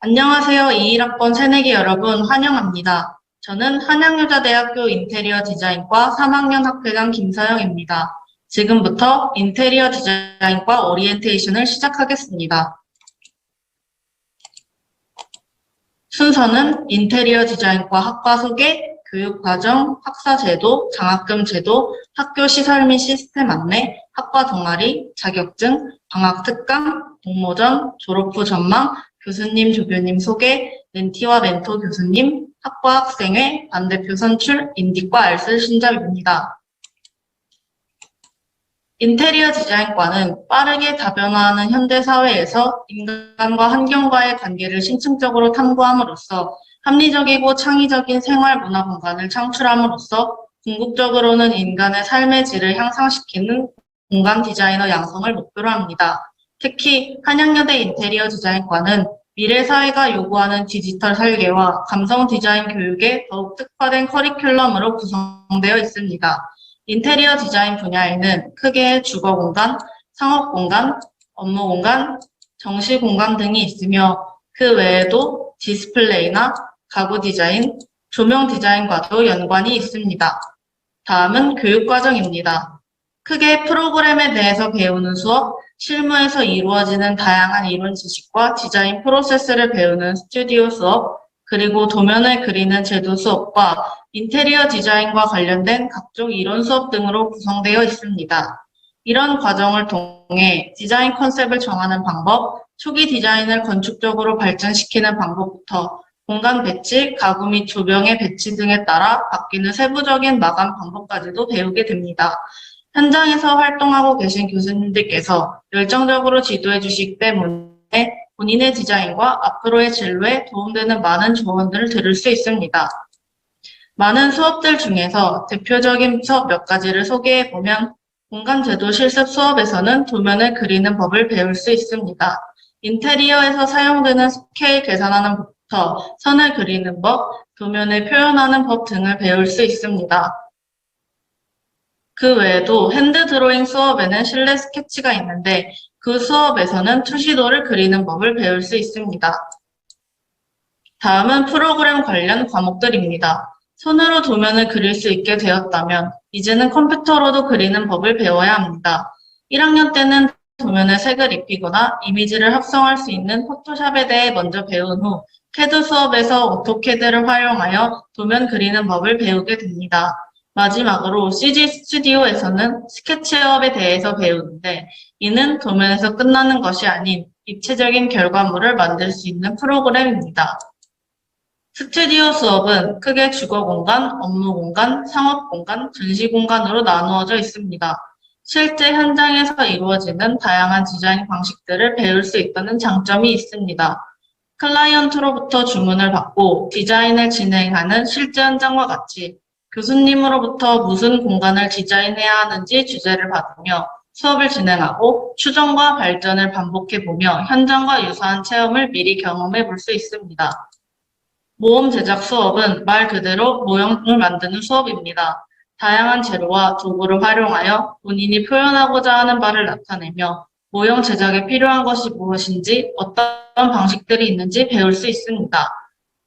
안녕하세요. 21학번 새내기 여러분 환영합니다. 저는 한양여자대학교 인테리어 디자인과 3학년 학회장 김서영입니다. 지금부터 인테리어 디자인과 오리엔테이션을 시작하겠습니다. 순서는 인테리어 디자인과 학과 소개, 교육과정, 학사제도, 장학금 제도, 학교 시설 및 시스템 안내, 학과 동아리, 자격증, 방학특강, 공모전, 졸업 후 전망, 교수님, 조교님 소개, 멘티와 멘토 교수님, 학과 학생회, 반대표 선출, 인디과 알쓸 신잡입니다. 인테리어 디자인과는 빠르게 다변화하는 현대사회에서 인간과 환경과의 관계를 심층적으로 탐구함으로써 합리적이고 창의적인 생활 문화 공간을 창출함으로써 궁극적으로는 인간의 삶의 질을 향상시키는 공간 디자이너 양성을 목표로 합니다. 특히 한양여대 인테리어 디자인과는 미래 사회가 요구하는 디지털 설계와 감성 디자인 교육에 더욱 특화된 커리큘럼으로 구성되어 있습니다. 인테리어 디자인 분야에는 크게 주거 공간, 상업 공간, 업무 공간, 정시 공간 등이 있으며 그 외에도 디스플레이나 가구 디자인, 조명 디자인과도 연관이 있습니다. 다음은 교육과정입니다. 크게 프로그램에 대해서 배우는 수업, 실무에서 이루어지는 다양한 이론 지식과 디자인 프로세스를 배우는 스튜디오 수업, 그리고 도면을 그리는 제도 수업과 인테리어 디자인과 관련된 각종 이론 수업 등으로 구성되어 있습니다. 이런 과정을 통해 디자인 컨셉을 정하는 방법, 초기 디자인을 건축적으로 발전시키는 방법부터 공간 배치, 가구 및 조명의 배치 등에 따라 바뀌는 세부적인 마감 방법까지도 배우게 됩니다. 현장에서 활동하고 계신 교수님들께서 열정적으로 지도해 주시기 때문에 본인의 디자인과 앞으로의 진로에 도움되는 많은 조언들을 들을 수 있습니다. 많은 수업들 중에서 대표적인 수업 몇 가지를 소개해 보면 공간제도 실습 수업에서는 도면을 그리는 법을 배울 수 있습니다. 인테리어에서 사용되는 스케일 계산하는 법부터 선을 그리는 법, 도면을 표현하는 법 등을 배울 수 있습니다. 그 외에도 핸드 드로잉 수업에는 실내 스케치가 있는데 그 수업에서는 투시도를 그리는 법을 배울 수 있습니다. 다음은 프로그램 관련 과목들입니다. 손으로 도면을 그릴 수 있게 되었다면 이제는 컴퓨터로도 그리는 법을 배워야 합니다. 1학년 때는 도면에 색을 입히거나 이미지를 합성할 수 있는 포토샵에 대해 먼저 배운 후 캐드 수업에서 오토캐드를 활용하여 도면 그리는 법을 배우게 됩니다. 마지막으로 CG 스튜디오에서는 스케치업에 대해서 배우는데 이는 도면에서 끝나는 것이 아닌 입체적인 결과물을 만들 수 있는 프로그램입니다. 스튜디오 수업은 크게 주거 공간, 업무 공간, 상업 공간, 전시 공간으로 나누어져 있습니다. 실제 현장에서 이루어지는 다양한 디자인 방식들을 배울 수 있다는 장점이 있습니다. 클라이언트로부터 주문을 받고 디자인을 진행하는 실제 현장과 같이 교수님으로부터 무슨 공간을 디자인해야 하는지 주제를 받으며 수업을 진행하고 추정과 발전을 반복해보며 현장과 유사한 체험을 미리 경험해 볼 수 있습니다. 모험 제작 수업은 말 그대로 모형을 만드는 수업입니다. 다양한 재료와 도구를 활용하여 본인이 표현하고자 하는 바를 나타내며 모형 제작에 필요한 것이 무엇인지 어떤 방식들이 있는지 배울 수 있습니다.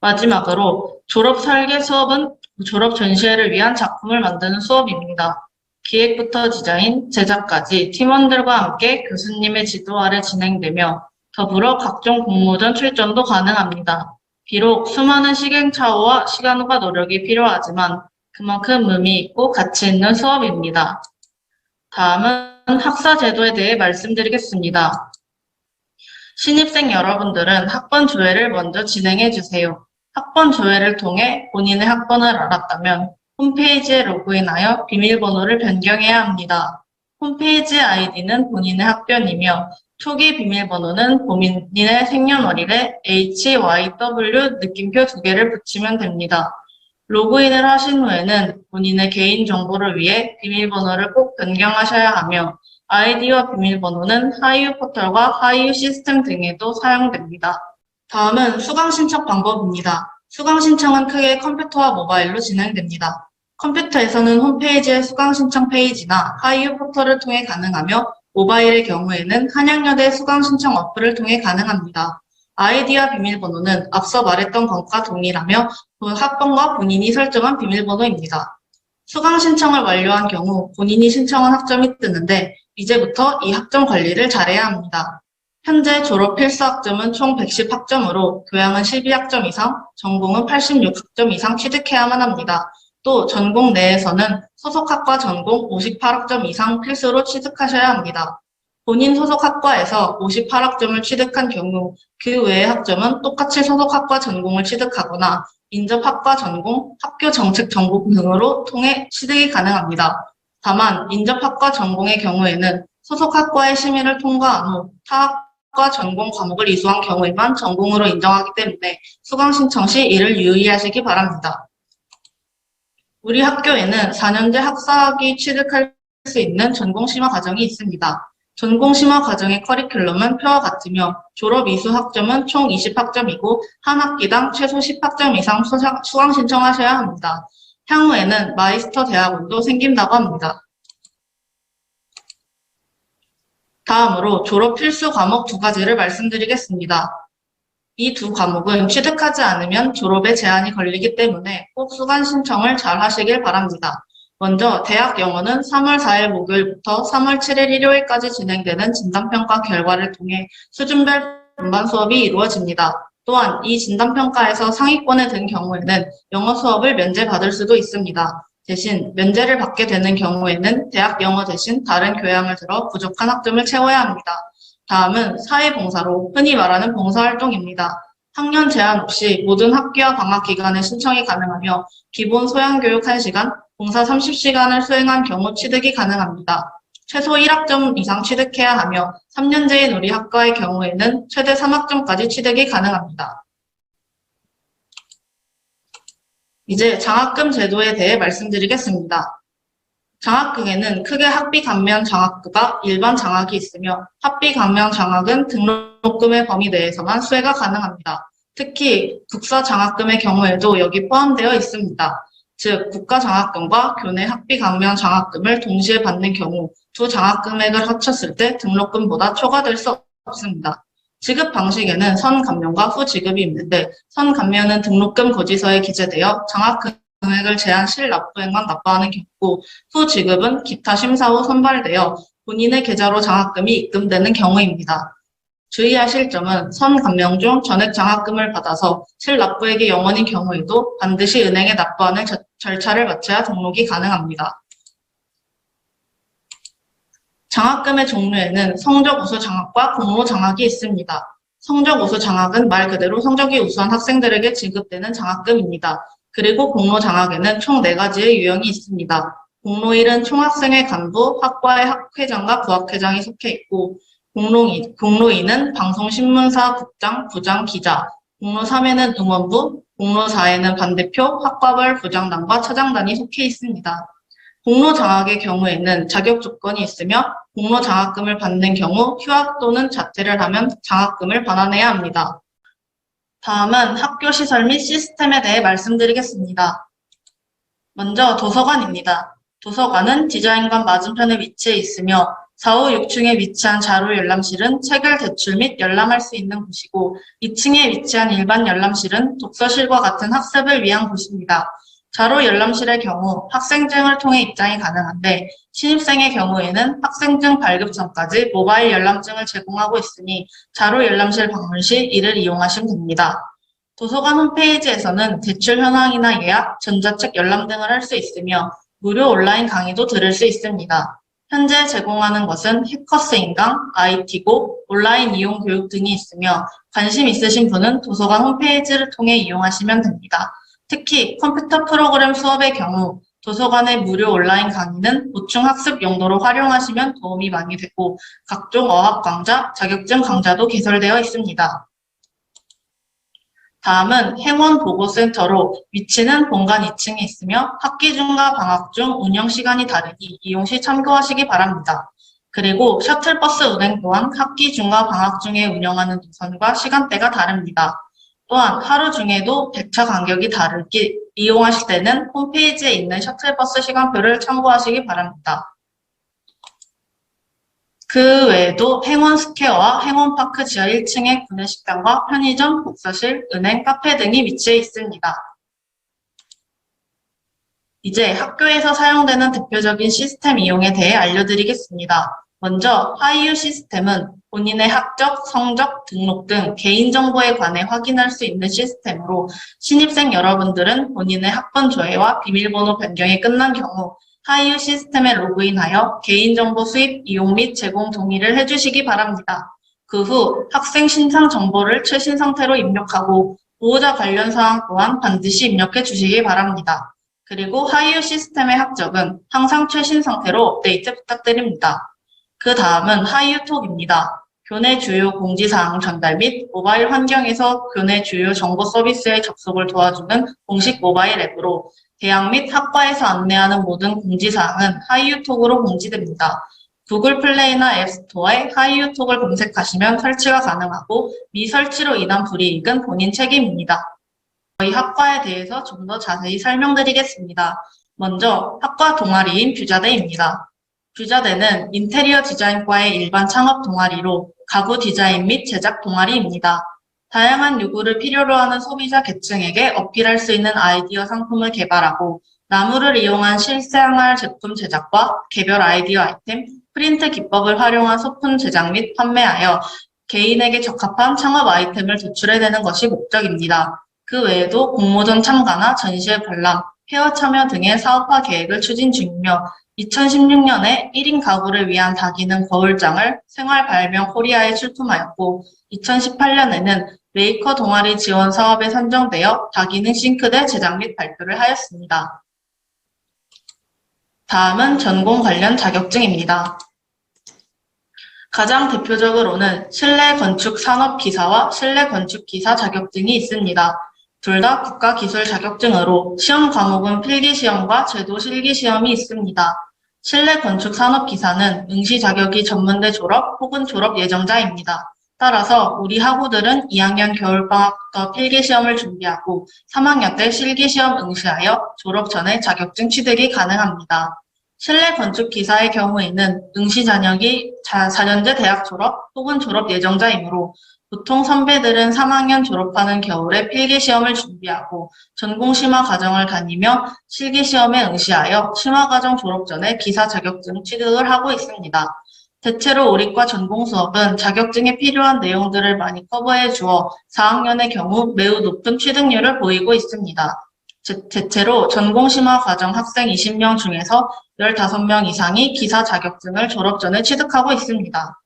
마지막으로 졸업 설계 수업은 졸업 전시회를 위한 작품을 만드는 수업입니다. 기획부터 디자인, 제작까지 팀원들과 함께 교수님의 지도 아래 진행되며 더불어 각종 공모전 출전도 가능합니다. 비록 수많은 시행착오와 시간과 노력이 필요하지만 그만큼 의미 있고 가치 있는 수업입니다. 다음은 학사 제도에 대해 말씀드리겠습니다. 신입생 여러분들은 학번 조회를 먼저 진행해 주세요. 학번 조회를 통해 본인의 학번을 알았다면 홈페이지에 로그인하여 비밀번호를 변경해야 합니다. 홈페이지 아이디는 본인의 학번이며 초기 비밀번호는 본인의 생년월일에 HYW 느낌표 2개를 붙이면 됩니다. 로그인을 하신 후에는 본인의 개인정보를 위해 비밀번호를 꼭 변경하셔야 하며 아이디와 비밀번호는 하이유 포털과 하이유 시스템 등에도 사용됩니다. 다음은 수강 신청 방법입니다. 수강 신청은 크게 컴퓨터와 모바일로 진행됩니다. 컴퓨터에서는 홈페이지의 수강 신청 페이지나 하이유 포털을 통해 가능하며 모바일의 경우에는 한양여대 수강 신청 어플을 통해 가능합니다. 아이디와 비밀번호는 앞서 말했던 것과 동일하며 학번과 본인이 설정한 비밀번호입니다. 수강 신청을 완료한 경우 본인이 신청한 학점이 뜨는데 이제부터 이 학점 관리를 잘해야 합니다. 현재 졸업 필수 학점은 총 110학점으로 교양은 12학점 이상, 전공은 86학점 이상 취득해야만 합니다. 또 전공 내에서는 소속학과 전공 58학점 이상 필수로 취득하셔야 합니다. 본인 소속학과에서 58학점을 취득한 경우 그 외의 학점은 똑같이 소속학과 전공을 취득하거나 인접학과 전공, 학교 정책 전공 등으로 통해 취득이 가능합니다. 다만 인접학과 전공의 경우에는 소속학과의 심의를 통과한 후 타학과 전공 과목을 이수한 경우에만 전공으로 인정하기 때문에 수강 신청 시 이를 유의하시기 바랍니다. 우리 학교에는 4년제 학사학위 취득할 수 있는 전공 심화 과정이 있습니다. 전공 심화 과정의 커리큘럼은 표와 같으며 졸업 이수 학점은 총 20학점이고 한 학기당 최소 10학점 이상 수강 신청하셔야 합니다. 향후에는 마이스터 대학원도 생긴다고 합니다. 다음으로 졸업 필수 과목 2가지를 말씀드리겠습니다. 이 두 과목은 취득하지 않으면 졸업에 제한이 걸리기 때문에 꼭 수강 신청을 잘 하시길 바랍니다. 먼저 대학 영어는 3월 4일 목요일부터 3월 7일 일요일까지 진행되는 진단평가 결과를 통해 수준별 분반 수업이 이루어집니다. 또한 이 진단평가에서 상위권에 든 경우에는 영어 수업을 면제받을 수도 있습니다. 대신 면제를 받게 되는 경우에는 대학 영어 대신 다른 교양을 들어 부족한 학점을 채워야 합니다. 다음은 사회봉사로 흔히 말하는 봉사활동입니다. 학년 제한 없이 모든 학기와 방학 기간에 신청이 가능하며 기본 소양교육 1시간, 봉사 30시간을 수행한 경우 취득이 가능합니다. 최소 1학점 이상 취득해야 하며 3년제인 우리 학과의 경우에는 최대 3학점까지 취득이 가능합니다. 이제 장학금 제도에 대해 말씀드리겠습니다. 장학금에는 크게 학비 감면 장학금과 일반 장학이 있으며 학비 감면 장학은 등록금의 범위 내에서만 수혜가 가능합니다. 특히 국사 장학금의 경우에도 여기 포함되어 있습니다. 즉 국가 장학금과 교내 학비 감면 장학금을 동시에 받는 경우 두 장학금액을 합쳤을 때 등록금보다 초과될 수 없습니다. 지급 방식에는 선 감면과 후 지급이 있는데 선 감면은 등록금 고지서에 기재되어 장학금액을 제한 실납부액만 납부하는 경우고 후 지급은 기타 심사 후 선발되어 본인의 계좌로 장학금이 입금되는 경우입니다. 주의하실 점은 선 감면 중 전액 장학금을 받아서 실납부액이 0원인 경우에도 반드시 은행에 납부하는 절차를 마쳐야 등록이 가능합니다. 장학금의 종류에는 성적 우수 장학과 공로 장학이 있습니다. 성적 우수 장학은 말 그대로 성적이 우수한 학생들에게 지급되는 장학금입니다. 그리고 공로 장학에는 총 4가지의 유형이 있습니다. 공로 1은 총학생회 간부, 학과의 학회장과 부학회장이 속해 있고 공로 2는 방송신문사 국장, 부장, 기자, 공로 3에는 응원부, 공로 4에는 반대표, 학과별 부장단과 차장단이 속해 있습니다. 공로 장학의 경우에는 자격 조건이 있으며 공로 장학금을 받는 경우 휴학 또는 자퇴를 하면 장학금을 반환해야 합니다. 다음은 학교 시설 및 시스템에 대해 말씀드리겠습니다. 먼저 도서관입니다. 도서관은 디자인관 맞은편에 위치해 있으며 4, 5, 6층에 위치한 자료 열람실은 책을 대출 및 열람할 수 있는 곳이고 2층에 위치한 일반 열람실은 독서실과 같은 학습을 위한 곳입니다. 자료 열람실의 경우 학생증을 통해 입장이 가능한데 신입생의 경우에는 학생증 발급 전까지 모바일 열람증을 제공하고 있으니 자료 열람실 방문 시 이를 이용하시면 됩니다. 도서관 홈페이지에서는 대출 현황이나 예약, 전자책 열람 등을 할 수 있으며 무료 온라인 강의도 들을 수 있습니다. 현재 제공하는 것은 해커스 인강, IT고, 온라인 이용 교육 등이 있으며 관심 있으신 분은 도서관 홈페이지를 통해 이용하시면 됩니다. 특히 컴퓨터 프로그램 수업의 경우 도서관의 무료 온라인 강의는 보충 학습 용도로 활용하시면 도움이 많이 되고 각종 어학 강좌, 자격증 강좌도 개설되어 있습니다. 다음은 행원보고센터로 위치는 본관 2층에 있으며 학기 중과 방학 중 운영 시간이 다르니 이용 시 참고하시기 바랍니다. 그리고 셔틀버스 운행 또한 학기 중과 방학 중에 운영하는 노선과 시간대가 다릅니다. 또한 하루 중에도 배차 간격이 다르기 이용하실 때는 홈페이지에 있는 셔틀버스 시간표를 참고하시기 바랍니다. 그 외에도 행원 스퀘어와 행원파크 지하 1층에 구내식당과 편의점, 복사실, 은행, 카페 등이 위치해 있습니다. 이제 학교에서 사용되는 대표적인 시스템 이용에 대해 알려드리겠습니다. 먼저 하이유 시스템은 본인의 학적, 성적, 등록 등 개인정보에 관해 확인할 수 있는 시스템으로 신입생 여러분들은 본인의 학번 조회와 비밀번호 변경이 끝난 경우 하이유 시스템에 로그인하여 개인정보 수입, 이용 및 제공 동의를 해주시기 바랍니다. 그 후 학생 신상 정보를 최신 상태로 입력하고 보호자 관련 사항 또한 반드시 입력해 주시기 바랍니다. 그리고 하이유 시스템의 학적은 항상 최신 상태로 업데이트 부탁드립니다. 그 다음은 하이유톡입니다. 교내 주요 공지사항 전달 및 모바일 환경에서 교내 주요 정보 서비스의 접속을 도와주는 공식 모바일 앱으로 대학 및 학과에서 안내하는 모든 공지사항은 하이유톡으로 공지됩니다. 구글 플레이나 앱스토어에 하이유톡을 검색하시면 설치가 가능하고 미설치로 인한 불이익은 본인 책임입니다. 저희 학과에 대해서 좀 더 자세히 설명드리겠습니다. 먼저 학과 동아리인 뷰자대입니다. 뷰자대는 인테리어 디자인과의 일반 창업 동아리로 가구 디자인 및 제작 동아리입니다. 다양한 요구를 필요로 하는 소비자 계층에게 어필할 수 있는 아이디어 상품을 개발하고 나무를 이용한 실생활 제품 제작과 개별 아이디어 아이템, 프린트 기법을 활용한 소품 제작 및 판매하여 개인에게 적합한 창업 아이템을 도출해내는 것이 목적입니다. 그 외에도 공모전 참가나 전시회 관람, 회원 참여 등의 사업화 계획을 추진 중이며 2016년에 1인 가구를 위한 다기능 거울장을 생활 발명 코리아에 출품하였고 2018년에는 메이커 동아리 지원 사업에 선정되어 다기능 싱크대 제작 및 발표를 하였습니다. 다음은 전공 관련 자격증입니다. 가장 대표적으로는 실내건축산업기사와 실내건축기사 자격증이 있습니다. 둘 다 국가기술 자격증으로 시험 과목은 필기시험과 제도 실기시험이 있습니다. 실내건축산업기사는 응시 자격이 전문대 졸업 혹은 졸업 예정자입니다. 따라서 우리 학우들은 2학년 겨울방학부터 필기시험을 준비하고 3학년 때 실기시험 응시하여 졸업 전에 자격증 취득이 가능합니다. 실내건축기사의 경우에는 응시 자격이 4년제 대학 졸업 혹은 졸업 예정자이므로 보통 선배들은 3학년 졸업하는 겨울에 필기시험을 준비하고 전공심화 과정을 다니며 실기시험에 응시하여 심화과정 졸업 전에 기사 자격증 취득을 하고 있습니다. 대체로 우리과 전공 수업은 자격증에 필요한 내용들을 많이 커버해 주어 4학년의 경우 매우 높은 취득률을 보이고 있습니다. 대체로 전공심화 과정 학생 20명 중에서 15명 이상이 기사 자격증을 졸업 전에 취득하고 있습니다.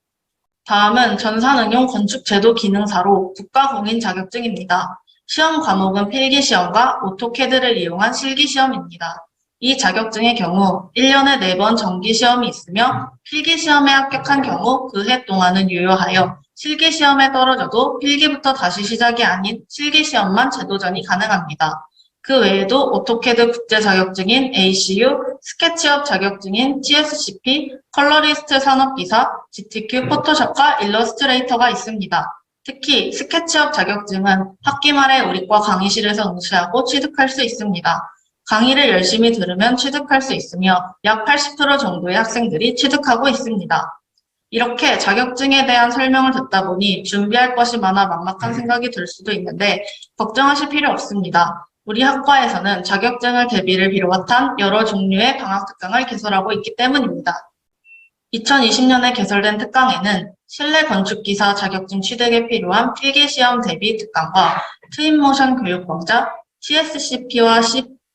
다음은 전산응용 건축제도 기능사로 국가공인 자격증입니다. 시험 과목은 필기시험과 오토캐드를 이용한 실기시험입니다. 이 자격증의 경우 1년에 4번 정기시험이 있으며 필기시험에 합격한 경우 그 해 동안은 유효하여 실기시험에 떨어져도 필기부터 다시 시작이 아닌 실기시험만 재도전이 가능합니다. 그 외에도 오토캐드 국제 자격증인 ACU, 스케치업 자격증인 TSCP, 컬러리스트 산업기사, GTQ, 포토샵과 일러스트레이터가 있습니다. 특히 스케치업 자격증은 학기 말에 우리과 강의실에서 응시하고 취득할 수 있습니다. 강의를 열심히 들으면 취득할 수 있으며 약 80% 정도의 학생들이 취득하고 있습니다. 이렇게 자격증에 대한 설명을 듣다 보니 준비할 것이 많아 막막한 생각이 들 수도 있는데 걱정하실 필요 없습니다. 우리 학과에서는 자격증을 대비를 비롯한 여러 종류의 방학 특강을 개설하고 있기 때문입니다. 2020년에 개설된 특강에는 실내 건축기사 자격증 취득에 필요한 필기시험 대비 특강과 트윈모션 교육講座, TSCP와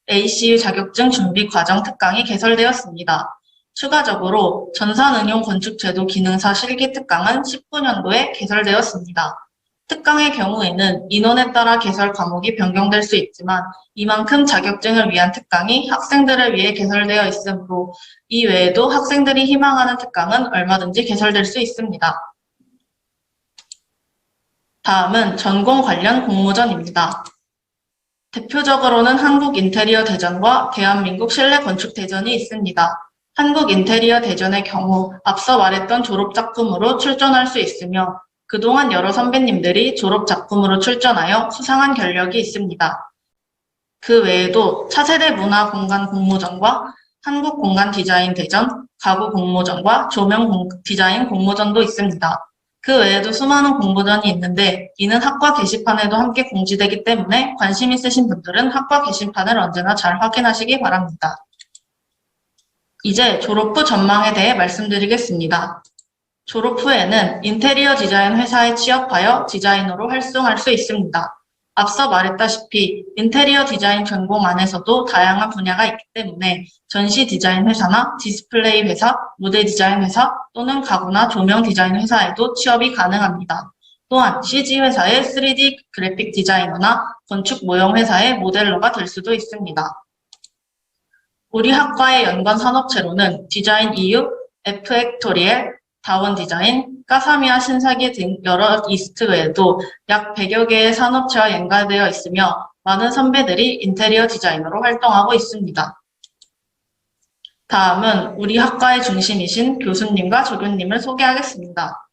ACU 자격증 준비 과정 특강이 개설되었습니다. 추가적으로 전산응용 건축제도 기능사 실기 특강은 19년도에 개설되었습니다. 특강의 경우에는 인원에 따라 개설 과목이 변경될 수 있지만 이만큼 자격증을 위한 특강이 학생들을 위해 개설되어 있으므로 이 외에도 학생들이 희망하는 특강은 얼마든지 개설될 수 있습니다. 다음은 전공 관련 공모전입니다. 대표적으로는 한국인테리어대전과 대한민국 실내건축대전이 있습니다. 한국인테리어대전의 경우 앞서 말했던 졸업작품으로 출전할 수 있으며 그동안 여러 선배님들이 졸업작품으로 출전하여 수상한 경력이 있습니다. 그 외에도 차세대 문화공간 공모전과 한국공간디자인대전, 가구공모전과 조명디자인 공모전도 있습니다. 그 외에도 수많은 공모전이 있는데 이는 학과 게시판에도 함께 공지되기 때문에 관심 있으신 분들은 학과 게시판을 언제나 잘 확인하시기 바랍니다. 이제 졸업 후 전망에 대해 말씀드리겠습니다. 졸업 후에는 인테리어 디자인 회사에 취업하여 디자이너로 활동할 수 있습니다. 앞서 말했다시피 인테리어 디자인 전공 안에서도 다양한 분야가 있기 때문에 전시 디자인 회사나 디스플레이 회사, 무대 디자인 회사 또는 가구나 조명 디자인 회사에도 취업이 가능합니다. 또한 CG 회사의 3D 그래픽 디자이너나 건축 모형 회사의 모델러가 될 수도 있습니다. 우리 학과의 연관 산업체로는 디자인 EU, F액토리엘, 다원 디자인, 까사미아 신사기 등 여러 이스트 외에도 약 100여 개의 산업체와 연관되어 있으며 많은 선배들이 인테리어 디자이너로 활동하고 있습니다. 다음은 우리 학과의 중심이신 교수님과 조교님을 소개하겠습니다.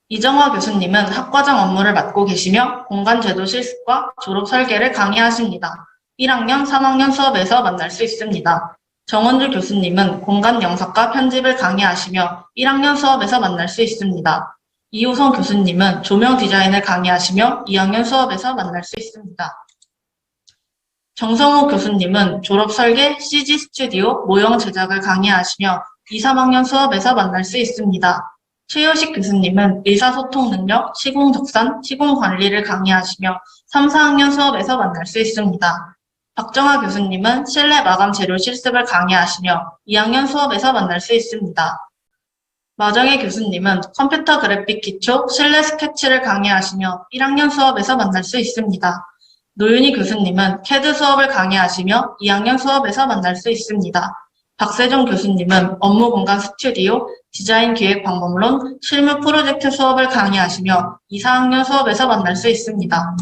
이정화 교수님은 학과장 업무를 맡고 계시며 공간제도 실습과 졸업 설계를 강의하십니다. 1학년, 3학년 수업에서 만날 수 있습니다. 정원주 교수님은 공간 영상과 편집을 강의하시며 1학년 수업에서 만날 수 있습니다. 이호성 교수님은 조명 디자인을 강의하시며 2학년 수업에서 만날 수 있습니다. 정성호 교수님은 졸업 설계, CG 스튜디오, 모형 제작을 강의하시며 2, 3학년 수업에서 만날 수 있습니다. 최효식 교수님은 의사소통 능력, 시공 적산, 시공 관리를 강의하시며 3, 4학년 수업에서 만날 수 있습니다. 박정아 교수님은 실내 마감 재료 실습을 강의하시며 2학년 수업에서 만날 수 있습니다. 마정혜 교수님은 컴퓨터 그래픽 기초, 실내 스케치를 강의하시며 1학년 수업에서 만날 수 있습니다. 노윤희 교수님은 CAD 수업을 강의하시며 2학년 수업에서 만날 수 있습니다. 박세종 교수님은 업무 공간 스튜디오, 디자인 기획 방법론, 실무 프로젝트 수업을 강의하시며 2, 4학년 수업에서 만날 수 있습니다.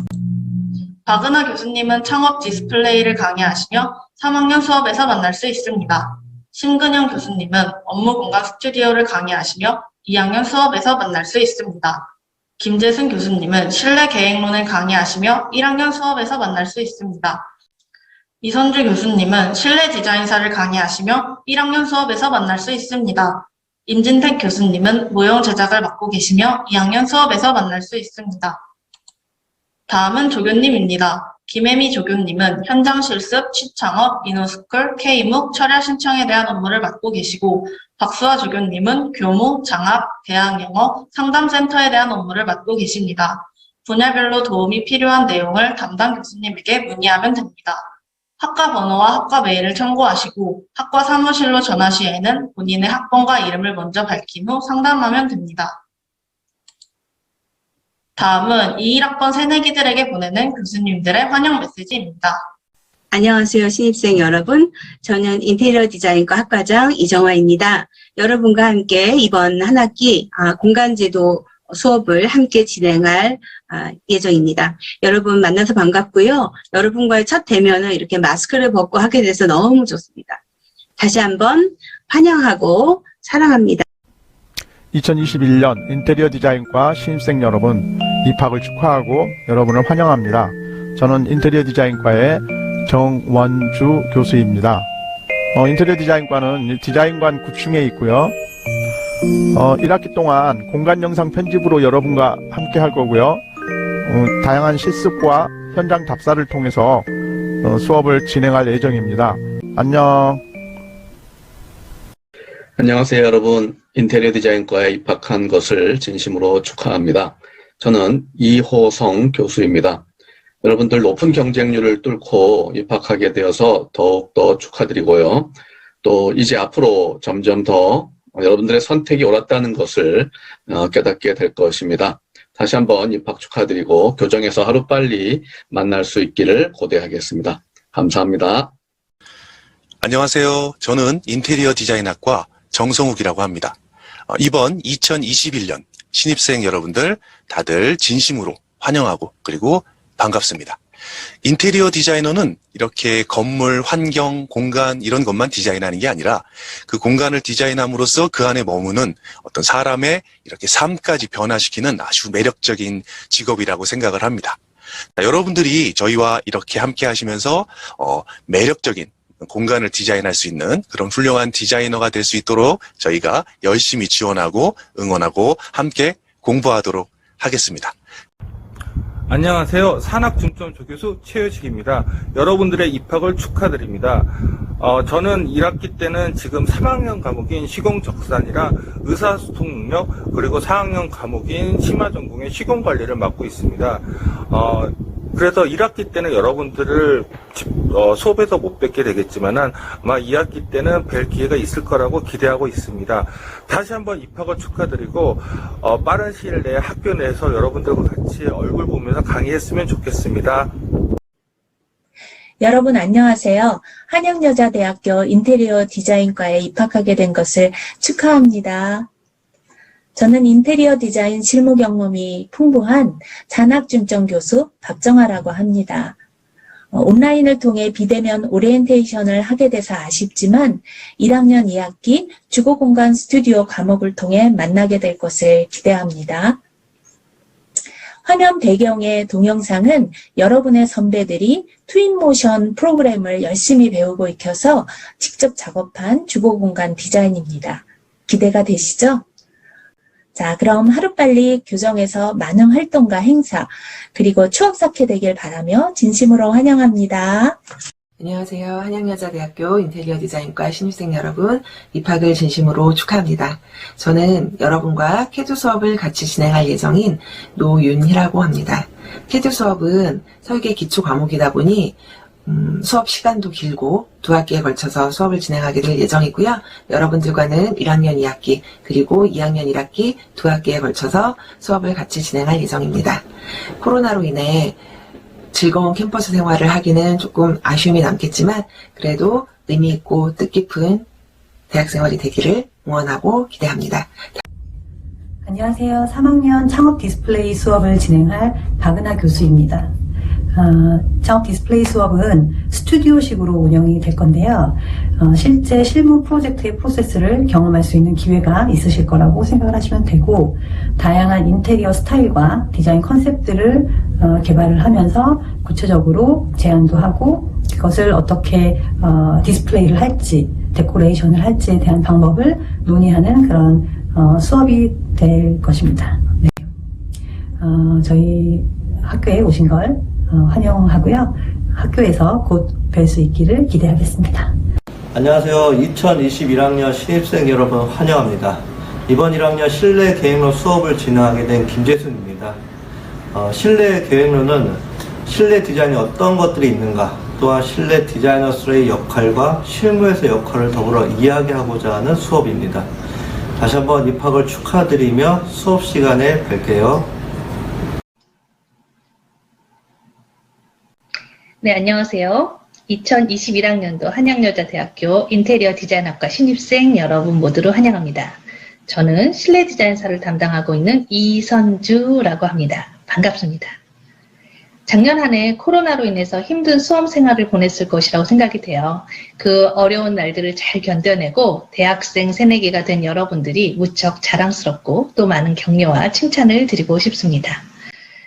박은하 교수님은 창업 디스플레이를 강의하시며 3학년 수업에서 만날 수 있습니다. 심근영 교수님은 업무 공간 스튜디오를 강의하시며 2학년 수업에서 만날 수 있습니다. 김재승 교수님은 실내 계획론을 강의하시며 1학년 수업에서 만날 수 있습니다. 이선주 교수님은 실내 디자인사를 강의하시며 1학년 수업에서 만날 수 있습니다. 임진택 교수님은 모형 제작을 맡고 계시며 2학년 수업에서 만날 수 있습니다. 다음은 조교님입니다. 김혜미 조교님은 현장 실습, 시창업, 이노스쿨, K묵, 철야 신청에 대한 업무를 맡고 계시고 박수아 조교님은 교무, 장학, 대학 영어, 상담센터에 대한 업무를 맡고 계십니다. 분야별로 도움이 필요한 내용을 담당 교수님에게 문의하면 됩니다. 학과 번호와 학과 메일을 참고하시고 학과 사무실로 전화 시에는 본인의 학번과 이름을 먼저 밝힌 후 상담하면 됩니다. 다음은 21학번 새내기들에게 보내는 교수님들의 환영 메시지입니다. 안녕하세요, 신입생 여러분. 저는 인테리어 디자인과 학과장 이정화입니다. 여러분과 함께 이번 한 학기 공간제도 수업을 함께 진행할 예정입니다. 여러분 만나서 반갑고요. 여러분과의 첫 대면을 이렇게 마스크를 벗고 하게 돼서 너무 좋습니다. 다시 한번 환영하고 사랑합니다. 2021년 인테리어 디자인과 신입생 여러분 입학을 축하하고 여러분을 환영합니다. 저는 인테리어 디자인과의 정원주 교수입니다. 인테리어 디자인과는 디자인관 9층에 있고요. 1학기 동안 공간 영상 편집으로 여러분과 함께 할 거고요. 다양한 실습과 현장 답사를 통해서 수업을 진행할 예정입니다. 안녕. 안녕하세요, 여러분. 인테리어 디자인과에 입학한 것을 진심으로 축하합니다. 저는 이호성 교수입니다. 여러분들 높은 경쟁률을 뚫고 입학하게 되어서 더욱더 축하드리고요. 또 이제 앞으로 점점 더 여러분들의 선택이 옳았다는 것을 깨닫게 될 것입니다. 다시 한번 입학 축하드리고 교정에서 하루빨리 만날 수 있기를 고대하겠습니다. 감사합니다. 안녕하세요. 저는 인테리어 디자인학과 정성욱이라고 합니다. 이번 2021년 신입생 여러분들 다들 진심으로 환영하고 그리고 반갑습니다. 인테리어 디자이너는 이렇게 건물, 환경, 공간 이런 것만 디자인하는 게 아니라 그 공간을 디자인함으로써 그 안에 머무는 어떤 사람의 이렇게 삶까지 변화시키는 아주 매력적인 직업이라고 생각을 합니다. 여러분들이 저희와 이렇게 함께 하시면서 매력적인 공간을 디자인할 수 있는 그런 훌륭한 디자이너가 될 수 있도록 저희가 열심히 지원하고 응원하고 함께 공부하도록 하겠습니다. 안녕하세요. 산학중점 조교수 최효식입니다. 여러분들의 입학을 축하드립니다. 저는 1학기 때는 지금 3학년 과목인 시공적산이라 의사소통 능력, 그리고 4학년 과목인 심화전공의 시공관리를 맡고 있습니다. 그래서 1학기 때는 여러분들을 수업에서 못 뵙게 되겠지만은 아마 2학기 때는 뵐 기회가 있을 거라고 기대하고 있습니다. 다시 한번 입학을 축하드리고 빠른 시일 내에 학교 내에서 여러분들과 같이 얼굴 보면서 강의했으면 좋겠습니다. 여러분 안녕하세요. 한양여자대학교 인테리어 디자인과에 입학하게 된 것을 축하합니다. 저는 인테리어 디자인 실무 경험이 풍부한 산학중점 교수 박정아라고 합니다. 온라인을 통해 비대면 오리엔테이션을 하게 돼서 아쉽지만 1학년 2학기 주거공간 스튜디오 과목을 통해 만나게 될 것을 기대합니다. 화면 배경의 동영상은 여러분의 선배들이 트윈모션 프로그램을 열심히 배우고 익혀서 직접 작업한 주거공간 디자인입니다. 기대가 되시죠? 자, 그럼 하루빨리 교정에서 많은 활동과 행사, 그리고 추억 쌓게 되길 바라며 진심으로 환영합니다. 안녕하세요. 한양여자대학교 인테리어 디자인과 신입생 여러분, 입학을 진심으로 축하합니다. 저는 여러분과 캐드 수업을 같이 진행할 예정인 노윤희라고 합니다. 캐드 수업은 설계 기초 과목이다 보니 수업 시간도 길고 2학기에 걸쳐서 수업을 진행하게 될 예정이고요. 여러분들과는 1학년 2학기 그리고 2학년 1학기 2학기에 걸쳐서 수업을 같이 진행할 예정입니다. 코로나로 인해 즐거운 캠퍼스 생활을 하기는 조금 아쉬움이 남겠지만 그래도 의미 있고 뜻깊은 대학 생활이 되기를 응원하고 기대합니다. 안녕하세요. 3학년 창업 디스플레이 수업을 진행할 박은하 교수입니다. 창업 디스플레이 수업은 스튜디오식으로 운영이 될 건데요. 실제 실무 프로젝트의 프로세스를 경험할 수 있는 기회가 있으실 거라고 생각을 하시면 되고, 다양한 인테리어 스타일과 디자인 컨셉들을 개발을 하면서 구체적으로 제안도 하고, 그것을 어떻게 디스플레이를 할지, 데코레이션을 할지에 대한 방법을 논의하는 그런 수업이 될 것입니다. 네. 저희 학교에 오신 걸 환영하고요. 학교에서 곧 뵐 수 있기를 기대하겠습니다. 안녕하세요. 2021학년 신입생 여러분 환영합니다. 이번 1학년 실내 계획론 수업을 진행하게 된 김재순입니다. 실내 계획론은 실내 디자인에 어떤 것들이 있는가, 또한 실내 디자이너로서의 역할과 실무에서의 역할을 더불어 이야기하고자 하는 수업입니다. 다시 한번 입학을 축하드리며 수업 시간에 뵐게요. 네, 안녕하세요. 2021학년도 한양여자대학교 인테리어 디자인학과 신입생 여러분 모두를 환영합니다. 저는 실내 디자인사를 담당하고 있는 이선주라고 합니다. 반갑습니다. 작년 한 해 코로나로 인해서 힘든 수험 생활을 보냈을 것이라고 생각이 돼요. 그 어려운 날들을 잘 견뎌내고 대학생 새내기가 된 여러분들이 무척 자랑스럽고 또 많은 격려와 칭찬을 드리고 싶습니다.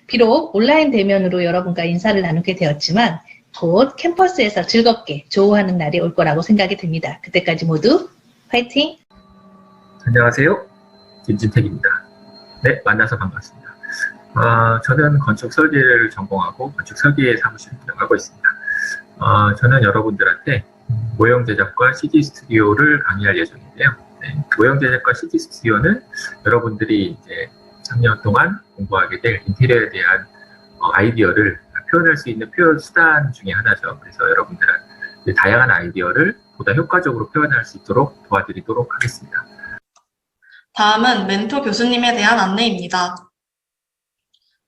비록 온라인 대면으로 여러분과 인사를 나누게 되었지만 곧 캠퍼스에서 즐겁게 조우하는 날이 올 거라고 생각이 듭니다. 그때까지 모두 화이팅! 안녕하세요. 김진택입니다. 네, 만나서 반갑습니다. 저는 건축 설계를 전공하고 건축 설계 사무실을 운영하고 있습니다. 저는 여러분들한테 모형 제작과 CG 스튜디오를 강의할 예정인데요. 네, 모형 제작과 CG 스튜디오는 여러분들이 이제 3년 동안 공부하게 될 인테리어에 대한 아이디어를 표현할 수 있는 표현 수단 중에 하나죠. 그래서 여러분들은 다양한 아이디어를 보다 효과적으로 표현할 수 있도록 도와드리도록 하겠습니다. 다음은 멘토 교수님에 대한 안내입니다.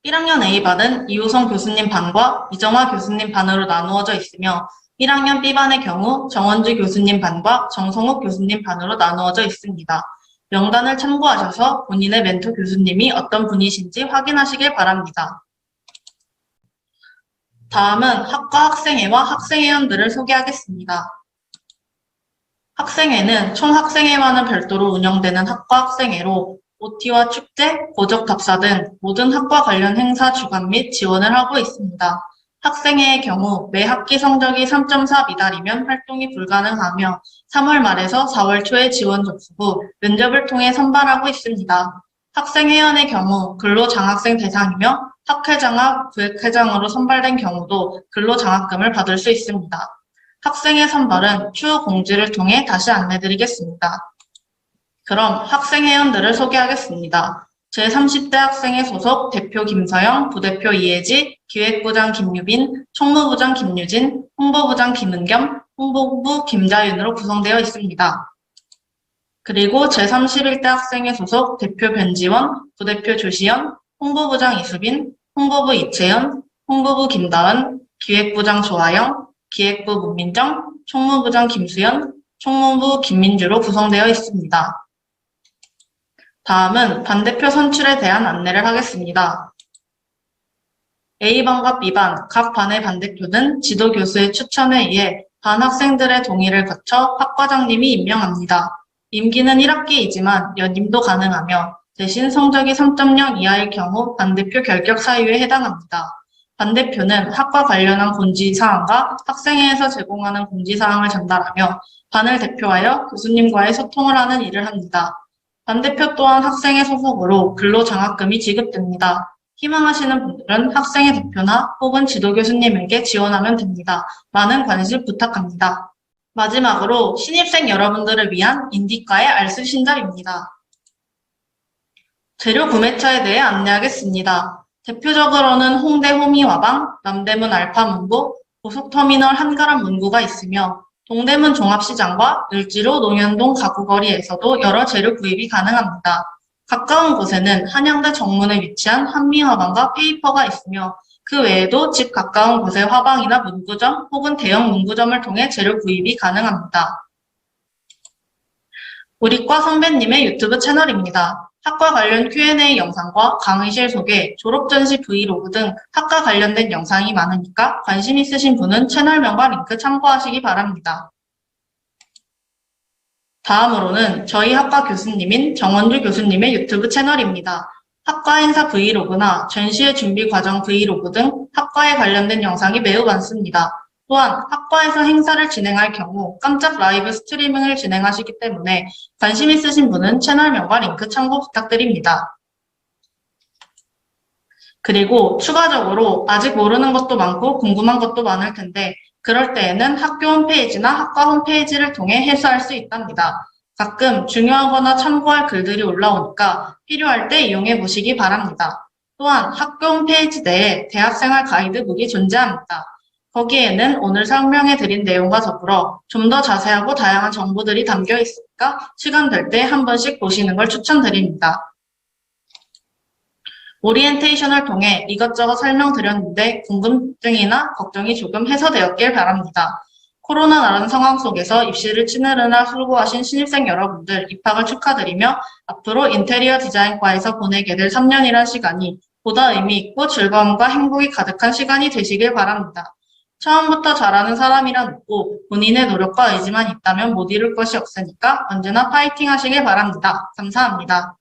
1학년 A반은 이호성 교수님 반과 이정화 교수님 반으로 나누어져 있으며 1학년 B반의 경우 정원주 교수님 반과 정성욱 교수님 반으로 나누어져 있습니다. 명단을 참고하셔서 본인의 멘토 교수님이 어떤 분이신지 확인하시길 바랍니다. 다음은 학과 학생회와 학생회원들을 소개하겠습니다. 학생회는 총학생회와는 별도로 운영되는 학과 학생회로 OT와 축제, 고적 답사 등 모든 학과 관련 행사 주관 및 지원을 하고 있습니다. 학생회의 경우 매 학기 성적이 3.4 미달이면 활동이 불가능하며 3월 말에서 4월 초에 지원 접수 후 면접을 통해 선발하고 있습니다. 학생회원의 경우 근로장학생 대상이며 학회장과 부회장으로 선발된 경우도 근로장학금을 받을 수 있습니다. 학생회 선발은 추후 공지를 통해 다시 안내드리겠습니다. 그럼 학생회원들을 소개하겠습니다. 제30대 학생회 소속 대표 김서영, 부대표 이혜지, 기획부장 김유빈, 총무부장 김유진, 홍보부장 김은겸, 홍보부 김자윤으로 구성되어 있습니다. 그리고 제31대 학생회 소속 대표 변지원, 부대표 조시연, 홍보부장 이수빈, 홍보부 이채연, 홍보부 김다은, 기획부장 조아영, 기획부 문민정, 총무부장 김수연, 총무부 김민주로 구성되어 있습니다. 다음은 반대표 선출에 대한 안내를 하겠습니다. A반과 B반 각 반의 반대표는 지도교수의 추천에 의해 반 학생들의 동의를 거쳐 학과장님이 임명합니다. 임기는 1학기이지만 연임도 가능하며 대신 성적이 3.0 이하일 경우 반대표 결격 사유에 해당합니다. 반대표는 학과 관련한 공지사항과 학생회에서 제공하는 공지사항을 전달하며 반을 대표하여 교수님과의 소통을 하는 일을 합니다. 반대표 또한 학생회 소속으로 근로장학금이 지급됩니다. 희망하시는 분들은 학생회 대표나 혹은 지도교수님에게 지원하면 됩니다. 많은 관심 부탁합니다. 마지막으로 신입생 여러분들을 위한 인디과의 알쓸신잡입니다. 재료 구매처에 대해 안내하겠습니다. 대표적으로는 홍대 호미화방, 남대문 알파문고, 고속터미널 한가람 문구가 있으며 동대문 종합시장과 을지로 논현동 가구거리에서도 여러 재료 구입이 가능합니다. 가까운 곳에는 한양대 정문에 위치한 한미화방과 페이퍼가 있으며 그 외에도 집 가까운 곳의 화방이나 문구점 혹은 대형 문구점을 통해 재료 구입이 가능합니다. 우리과 선배님의 유튜브 채널입니다. 학과 관련 Q&A 영상과 강의실 소개, 졸업전시 브이로그 등 학과 관련된 영상이 많으니까 관심 있으신 분은 채널명과 링크 참고하시기 바랍니다. 다음으로는 저희 학과 교수님인 정원주 교수님의 유튜브 채널입니다. 학과 행사 브이로그나 전시회 준비 과정 브이로그 등 학과에 관련된 영상이 매우 많습니다. 또한 학과에서 행사를 진행할 경우 깜짝 라이브 스트리밍을 진행하시기 때문에 관심 있으신 분은 채널명과 링크 참고 부탁드립니다. 그리고 추가적으로 아직 모르는 것도 많고 궁금한 것도 많을 텐데 그럴 때에는 학교 홈페이지나 학과 홈페이지를 통해 해소할 수 있답니다. 가끔 중요하거나 참고할 글들이 올라오니까 필요할 때 이용해 보시기 바랍니다. 또한 학교 홈페이지 내에 대학생활 가이드북이 존재합니다. 거기에는 오늘 설명해 드린 내용과 더불어 좀 더 자세하고 다양한 정보들이 담겨 있으니까 시간 될 때 한 번씩 보시는 걸 추천드립니다. 오리엔테이션을 통해 이것저것 설명드렸는데 궁금증이나 걱정이 조금 해소되었길 바랍니다. 코로나라는 상황 속에서 입시를 치르느라 수고하신 신입생 여러분들 입학을 축하드리며 앞으로 인테리어 디자인과에서 보내게 될 3년이란 시간이 보다 의미 있고 즐거움과 행복이 가득한 시간이 되시길 바랍니다. 처음부터 잘하는 사람이란 없고 본인의 노력과 의지만 있다면 못 이룰 것이 없으니까 언제나 파이팅 하시길 바랍니다. 감사합니다.